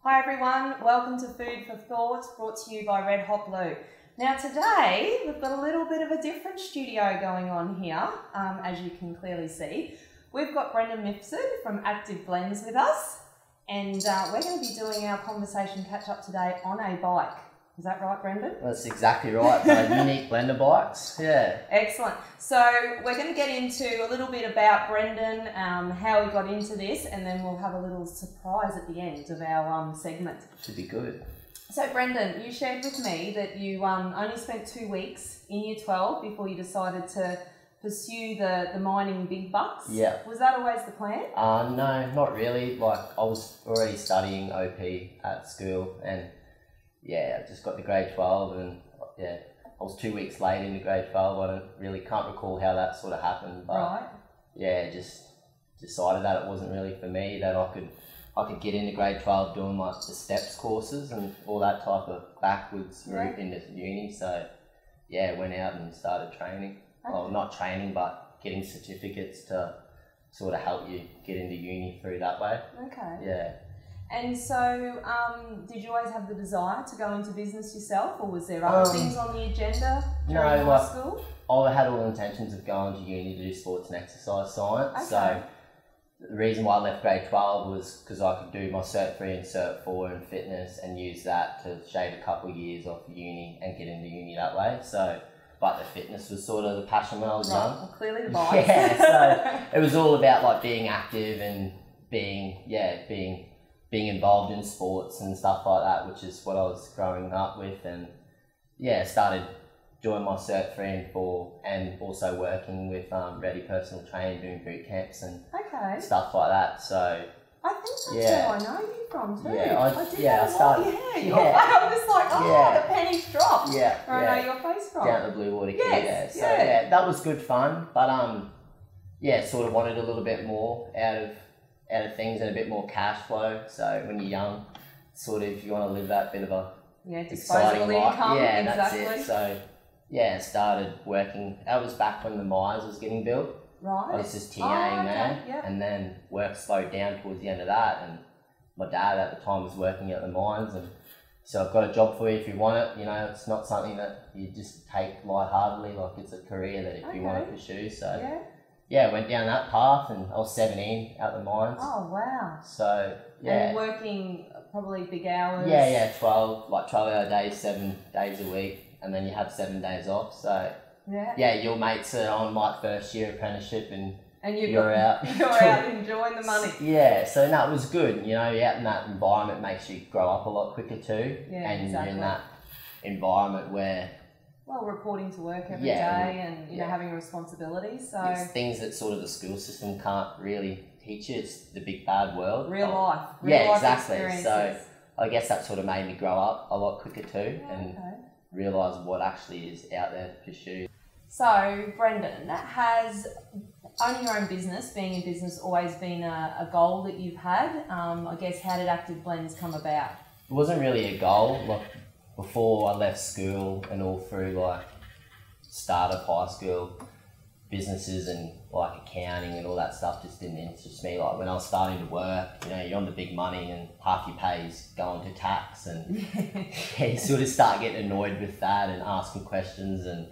Hi everyone, welcome to Food for Thought, brought to you by Redhotblue. Now today, we've got a little bit of a different studio going on here, as you can clearly see. We've got Brenden Mifsud from Active Blendz with us, and we're going to be doing our conversation catch-up today on a bike. Is that right, Brenden? That's exactly right. Unique blender bikes. Yeah. Excellent. So we're going to get into a little bit about Brenden, how he got into this, and then we'll have a little surprise at the end of our segment. Should be good. So Brenden, you shared with me that you only spent 2 weeks in year 12 before you decided to pursue the mining big bucks. Yeah. Was that always the plan? No, not really. Like, I was already studying OP at school, and yeah, I just got to grade 12, and yeah, I was 2 weeks late into grade 12. I can't recall how that sort of happened, but right. Yeah, just decided that it wasn't really for me, that I could get into grade 12 doing like the steps courses and all that type of backwards route into uni. So yeah, went out and started training. Okay. Well, not training, but getting certificates to sort of help you get into uni through that way. Okay. Yeah. And so, did you always have the desire to go into business yourself, or was there other things on the agenda during high school? I had all intentions of going to uni to do sports and exercise science. Okay. So the reason why I left grade 12 was because I could do my Cert 3 and Cert 4 in fitness and use that to shave a couple of years off uni and get into uni that way. So, but the fitness was sort of the passion when I was young. Well, clearly the bike. Yeah, so it was all about like being active and being involved in sports and stuff like that, which is what I was growing up with. And yeah, started doing my Cert 3 and 4 and also working with Ready Personal Training, doing boot camps and stuff like that. So I think that's where I know you from too. Yeah, I started. I was like, the pennies dropped. Yeah, where I know your face from. Down at the Blue Water Key. So yeah, that was good fun. But sort of wanted a little bit more out of things and a bit more cash flow. So when you're young, sort of you want to live that bit of a disposable income. Yeah, exactly. That's it. So yeah, started working. That was back when the Myers was getting built. Right. I was just TAing there, and then work slowed down towards the end of that. And my dad at the time was working at the mines, and so I've got a job for you if you want it. You know, it's not something that you just take lightheartedly. Like, it's a career that if you want to pursue. So yeah, went down that path, and I was 17 at the mines. Oh wow! So yeah, and working probably big hours. Yeah, 12-hour days, 7 days a week, and then you have 7 days off. So yeah, your mates are on like first year apprenticeship, and you're out. You're out enjoying the money. Yeah, so no, it was good. You know, out in that environment makes you grow up a lot quicker too. Yeah, and exactly. you're in that environment where reporting to work every day and you know, having a responsibility. So it's things that sort of the school system can't really teach you. It's the big bad world. Real life exactly. Experiences. So I guess that sort of made me grow up a lot quicker too, and realise what actually is out there to pursue. So Brenden, has owning your own business, being in business, always been a goal that you've had? I guess, how did Active Blendz come about? It wasn't really a goal. Like, before I left school and all through like start of high school, businesses and like accounting and all that stuff just didn't interest me. Like, when I was starting to work, you know, you're on the big money and half your pay is going to tax, and you sort of start getting annoyed with that and asking questions. And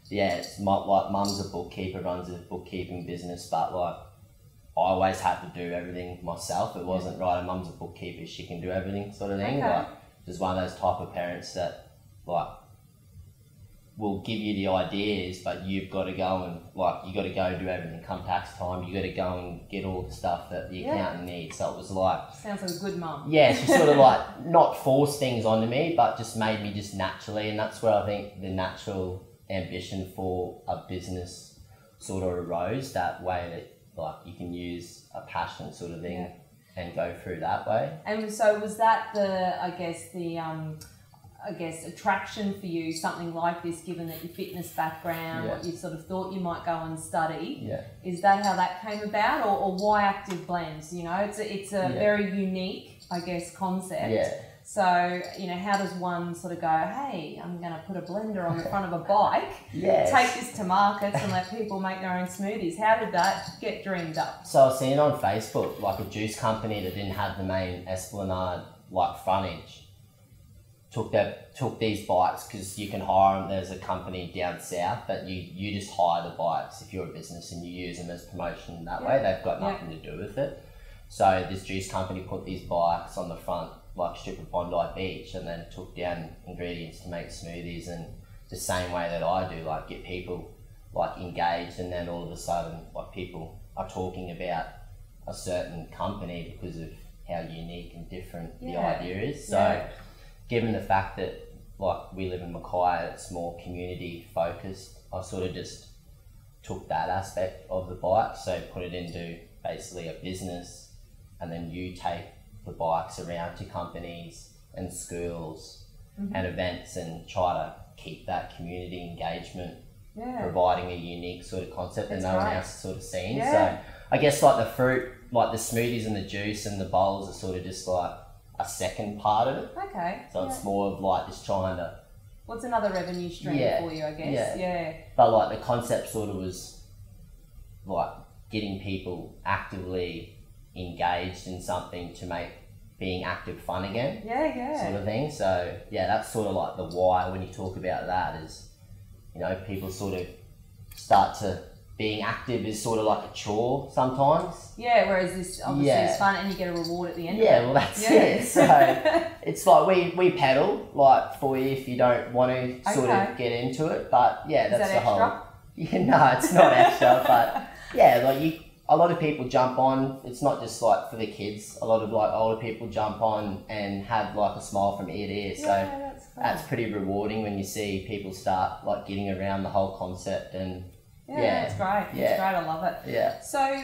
yeah, it's like mum's a bookkeeper, runs a bookkeeping business, but like I always had to do everything myself. It wasn't right, mum's a bookkeeper, she can do everything sort of thing. Like, just one of those type of parents that like will give you the ideas, but you've got to go and you got to go do everything. Come tax time, you got to go and get all the stuff that the accountant needs. So it was like, sounds like a good mum. Yeah, she sort of like not forced things onto me, but just made me just naturally, and that's where I think the natural ambition for a business sort of arose, that way that like you can use a passion sort of thing and go through that way. And so was that the attraction for you, something like this, given that your fitness background, what you sort of thought you might go and study? Yeah. Is that how that came about, or why Active Blendz? You know, it's a very unique, I guess, concept. Yeah. So, you know, how does one sort of go, hey, I'm going to put a blender on the front of a bike, take this to markets and let people make their own smoothies? How did that get dreamed up? So I was seeing on Facebook, like a juice company that didn't have the main Esplanade like frontage. Took these bikes because you can hire them. There's a company down south that you just hire the bikes if you're a business and you use them as promotion that way. They've got nothing to do with it. So this juice company put these bikes on the front like strip of Bondi Beach and then took down ingredients to make smoothies, and the same way that I do, like get people like engaged, and then all of a sudden like people are talking about a certain company because of how unique and different the idea is. So given the fact that like we live in Mackay, it's more community focused, I sort of just took that aspect of the bike, so put it into basically a business, and then you take the bikes around to companies and schools and events and try to keep that community engagement, providing a unique sort of concept that no one else has sort of seen. So I guess like the fruit, like the smoothies and the juice and the bowls are sort of just like a second part of it. Okay. So it's more of like just trying to... What's another revenue stream for you, I guess? Yeah. But like the concept sort of was like getting people actively engaged in something to make being active fun again. Sort of thing. So yeah, that's sort of like the why when you talk about that is, you know, people sort of start to... Being active is sort of like a chore sometimes. Yeah, whereas this obviously is fun and you get a reward at the end of it. Yeah, well that's it. So it's like we pedal like for you if you don't want to sort of get into it. But yeah, that's the whole... Yeah, no, it's not extra, but yeah, like a lot of people jump on. It's not just like for the kids. A lot of like older people jump on and have like a smile from ear to ear. So that's pretty rewarding when you see people start like getting around the whole concept and... Yeah, it's great. It's great. I love it. Yeah. So,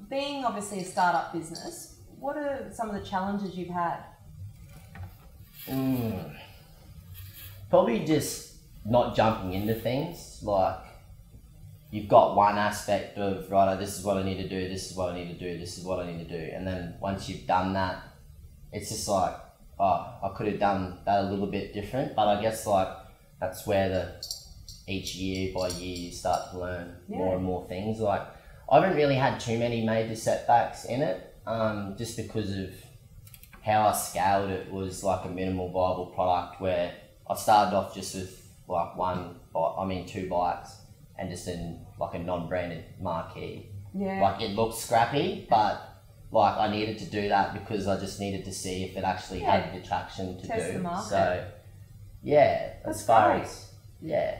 being obviously a startup business, what are some of the challenges you've had? Probably just not jumping into things. Like, you've got one aspect of, right, this is what I need to do, this is what I need to do, this is what I need to do. And then once you've done that, it's just like, oh, I could have done that a little bit different. But I guess like, that's where each year by year you start to learn more and more things. Like I haven't really had too many major setbacks in it, just because of how I scaled it was like a minimal viable product where I started off just with like two bikes and just in like a non-branded marquee. Like it looked scrappy, but like I needed to do that because I just needed to see if it actually had the traction to test do. The market. So as far as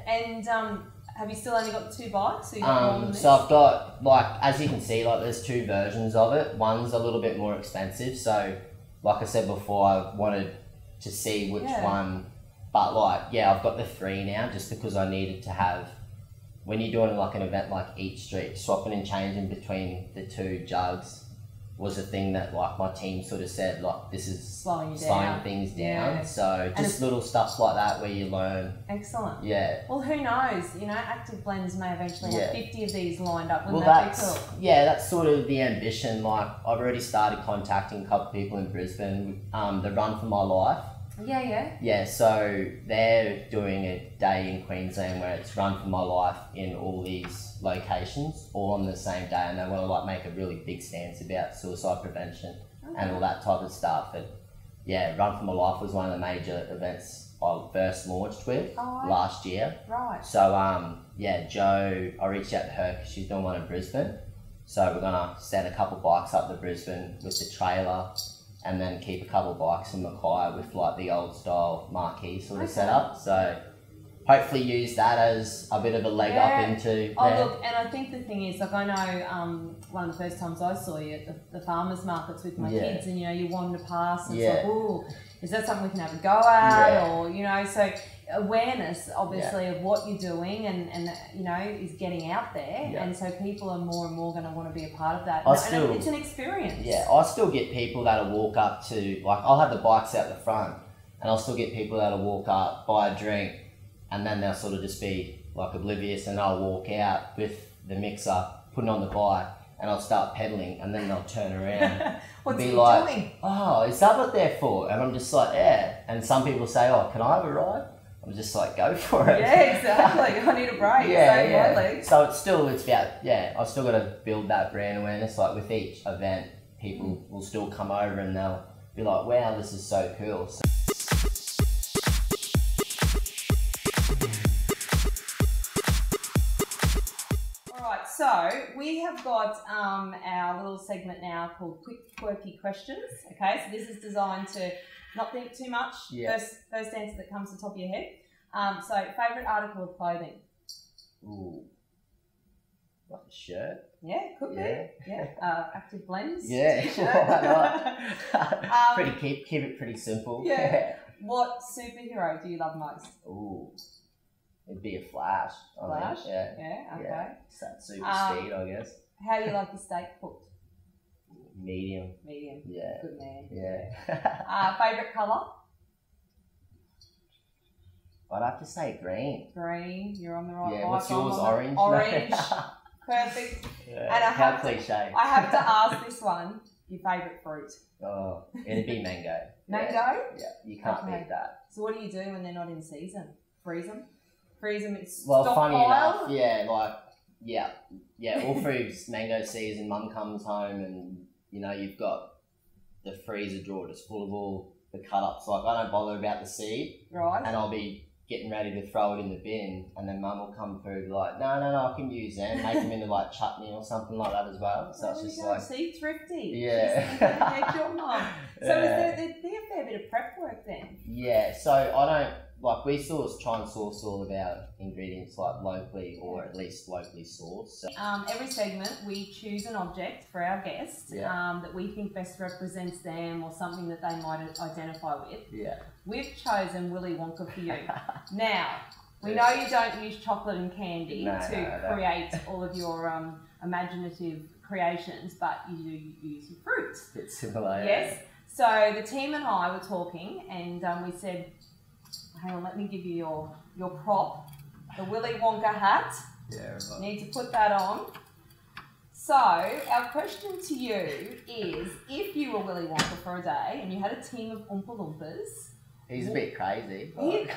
And have you still only got the 2 bikes? Or you got more than this? So I've got, like, as you can see, like there's 2 versions of it. One's a little bit more expensive. So like I said before, I wanted to see which one, but like, I've got the 3 now just because I needed to have, when you're doing like an event like Eat Street, swapping and changing between the 2 jugs was a thing that like my team sort of said, like this is slowing things down. So just little stuff like that where you learn. Excellent. Yeah. Well, who knows? You know, Active Blendz may eventually have 50 of these lined up. Wouldn't that be cool? Yeah, that's sort of the ambition. Like I've already started contacting a couple of people in Brisbane. The Run for My Life. Yeah, so they're doing a day in Queensland where it's Run for My Life in all these locations, all on the same day, and they want to like make a really big stance about suicide prevention and all that type of stuff. And Run for My Life was one of the major events I first launched with last year. Right. So Jo, I reached out to her because she's doing one in Brisbane. So we're gonna send a couple bikes up to Brisbane with the trailer, and then keep a couple of bikes in Mackay with like the old style marquee sort of setup. So hopefully use that as a bit of a leg up into... Look, and I think the thing is, like I know one of the first times I saw you at the farmers markets with my kids, and you know, you wanted to pass and it's like, ooh, is that something we can have a go at? Or, you know, so awareness obviously of what you're doing and you know, is getting out there, and so people are more and more going to want to be a part of that. And it's an experience. I still get people that'll walk up to, like I'll have the bikes out the front and I'll still get people that'll walk up, buy a drink, and then they'll sort of just be like oblivious, and I'll walk out with the mixer, putting on the bike, and I'll start pedaling, and then they'll turn around What's and be he like, doing? oh, is that what they're for? And I'm just like, yeah. And some people say, oh, can I have a ride? I'm just like, go for it. Yeah, exactly. I need a break. Save my legs. So it's about, I've still got to build that brand awareness. Like with each event, people will still come over and they'll be like, wow, this is so cool. So Alright, so we have got our little segment now called Quick Quirky Questions. Okay, so this is designed to not think too much. Yeah. First answer that comes to the top of your head. So, favourite article of clothing? Ooh. Like a shirt? Yeah, could be. Yeah. Active Blendz. Yeah, T-shirt. keep it pretty simple. Yeah. What superhero do you love most? Ooh. It'd be a Flash. Flash? Yeah. Yeah, okay. Yeah. It's that super speed, I guess. How do you like your steak cooked? Medium. Medium. Yeah. Good man. Yeah. Favourite colour? I'd have to say green. Green. You're on the right. Yeah. What's yours? Orange. Orange. Perfect. Yeah. And How cliche. I have to ask this one. Your favourite fruit? Oh, it'd be mango. Mango? Yeah. You can't beat that. So what do you do when they're not in season? Freeze them? Freeze them. It's Well, funny stockpile? enough, all through mango season, Mum comes home and you've got the freezer drawer just full of all the cut ups. Like I don't bother about the seed, right? And I'll be getting ready to throw it in the bin, and then Mum will come through like, no, I can use them, make them into like chutney or something like that as well. So it's just like, see, thrifty. Yeah. Just your mum. So there'd be a fair bit of prep work then. Yeah. So I don't. Like we try and source all of our ingredients like locally or at least locally sourced. So. Every segment we choose an object for our guest that we think best represents them or something that they might identify with. Yeah. We've chosen Willy Wonka for you. Now, we know you don't use chocolate and candy to create all of your imaginative creations, but you do use your fruit. It's similar. Yes. So the team and I were talking and we said, hang on, let me give you your prop, the Willy Wonka hat. Yeah, right. You need to put that on. So, our question to you is, if you were Willy Wonka for a day and you had a team of Oompa Loompas... He's a bit crazy. He is,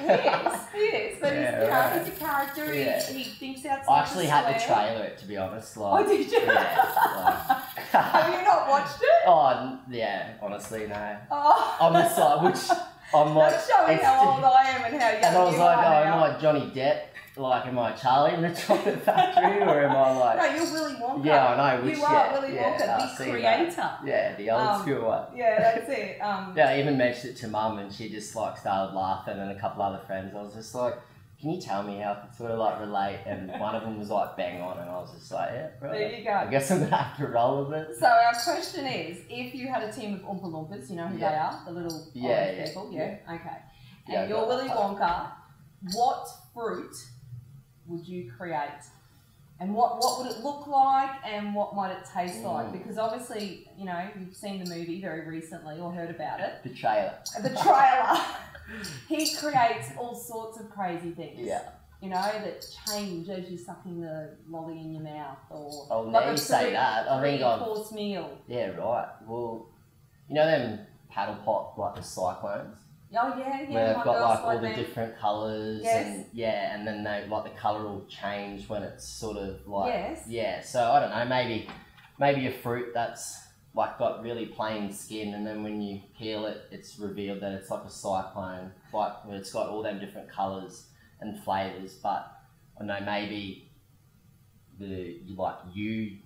but he's a character, he thinks outside I actually the had to square. trailer it, to be honest. Like, Oh, did you? Yeah. Have you not watched it? Oh, yeah, honestly, no. Oh. I'm just like, I'm like... That's showing how old I am and how young and I was you like, are am now. I Johnny Depp? Like, am I Charlie in the Chocolate Factory? Or am I like... No, you're Willy Wonka. Yeah, I know. You are Willy Wonka, the creator. That. Yeah, the old school one. Yeah, that's it. Yeah, I even mentioned it to Mum and she just like started laughing, and a couple other friends. I was just like, can you tell me how I could sort of like relate? And one of them was like bang on, and I was just like, yeah, right. There you go. I guess I'm going to have to roll with it. So our question is, if you had a team of Oompa Loompas, you know who they are? The little orange people? Yeah, okay. And you're Willy Wonka, what fruit would you create? And what would it look like and what might it taste like? Because obviously, you've seen the movie very recently or heard about it. The trailer. The trailer. He creates all sorts of crazy things. Yeah. That change as you're sucking the lolly in your mouth or... Oh, now you say that. I think course meal. Yeah, right. Well, them paddle pop, like the cyclones? Oh, yeah. Where they've got like all the different colours and and then they like the colour will change when it's sort of like so I don't know, maybe a fruit that's like got really plain skin, and then when you peel it, it's revealed that it's like a cyclone, like where it's got all them different colours and flavours. But I don't know, maybe you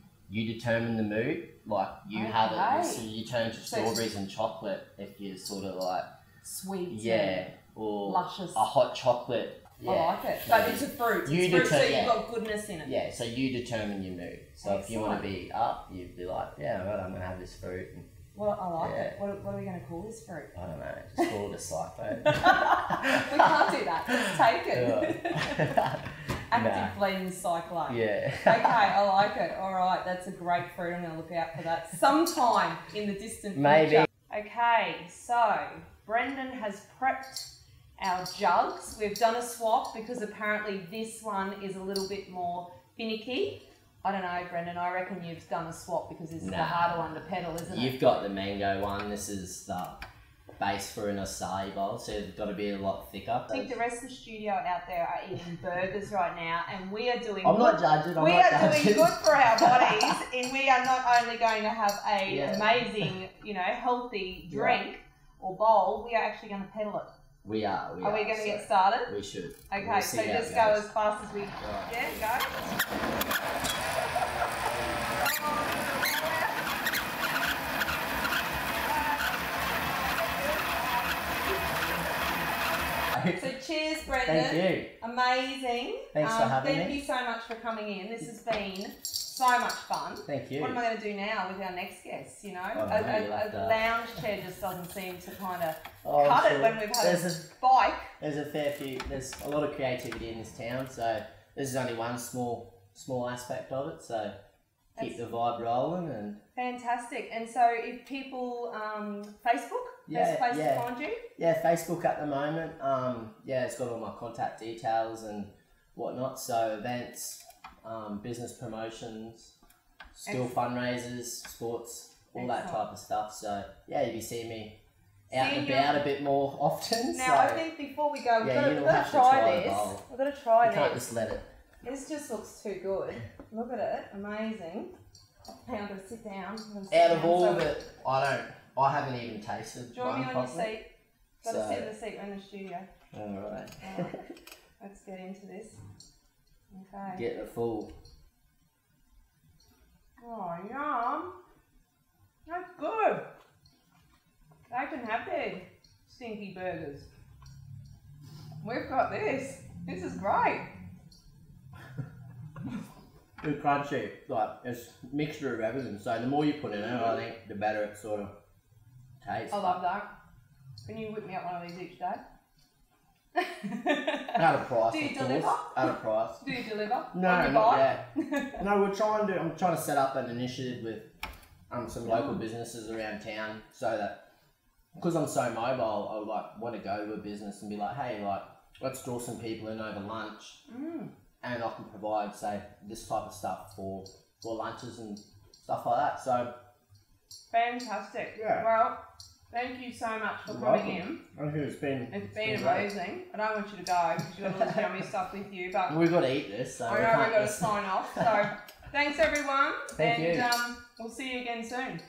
determine the mood, like you have it, so you turn to strawberries and chocolate if you're sort of like sweet, or luscious, a hot chocolate. Yeah. I like it, but it's a fruit. So you've got goodness in it. Yeah, so you determine your mood. So if you want to be up, you'd be like, yeah, right, I'm gonna have this fruit. Well, I like it. What are we going to call this fruit? I don't know. Just call it a cyclone. We can't do that. It's taken. Active Blendz cyclone. Yeah. Okay, I like it. All right, that's a great fruit. I'm going to look out for that sometime in the distant future. Okay, so Brenden has prepped our jugs. We've done a swap because apparently this one is a little bit more finicky. I don't know, Brenden, I reckon you've done a swap because this is the harder one to pedal, isn't it? You've got the mango one. This is the base for an acai bowl, so it's got to be a lot thicker. I think the rest of the studio out there are eating burgers right now, and we are doing. I'm not judging. We are doing good for our bodies, and we are not only going to have a amazing, healthy drink or bowl. We are actually going to pedal it. We are. Are we going to get started? We should. Okay, we'll so just go as fast as we. Right. Yeah, go. So cheers, Brenden. Thank you. Amazing. Thanks for having me. Thank you so much for coming in. This has been so much fun. Thank you. What am I going to do now with our next guest? A lounge chair just doesn't seem to kind of cut it when we've had a bike. There's a lot of creativity in this town, so this is only one small aspect of it, so keep the vibe rolling. And fantastic. And so if people, Facebook, best place to find you? Yeah, Facebook at the moment. It's got all my contact details and whatnot, so events, business promotions, skill fundraisers, sports, all that type of stuff. So you'll be seeing me out and about a bit more often. Now I think before we go, we've got to try this. We've got to try this. You can't just let it. This just looks too good. Look at it, amazing. Hey, I'm going to sit down. Out of all of it, I haven't even tasted. Join me on your seat. Got to sit in the seat in the studio. Alright. Let's get into this. Okay. Get the full. Oh, yum. That's good. They can have their stinky burgers. We've got this. This is great. It's crunchy, it's a mixture of everything. So the more you put in it, I think the better it sort of tastes. I love that. Can you whip me up one of these each day? Out of price. Do you deliver? Out of price. Do you deliver? No, not yet. No, I'm trying to set up an initiative with some local businesses around town, so that because I'm so mobile, I want to go to a business and be like, hey, let's draw some people in over lunch. And I can provide, say, this type of stuff for lunches and stuff like that. So fantastic. Yeah. Well, thank you so much for coming in. I think it's been amazing. I don't want you to go because you've got all this yummy stuff with you, but we've got to eat this. So I know we've got to sign off. So thanks everyone. Thank you. And we'll see you again soon.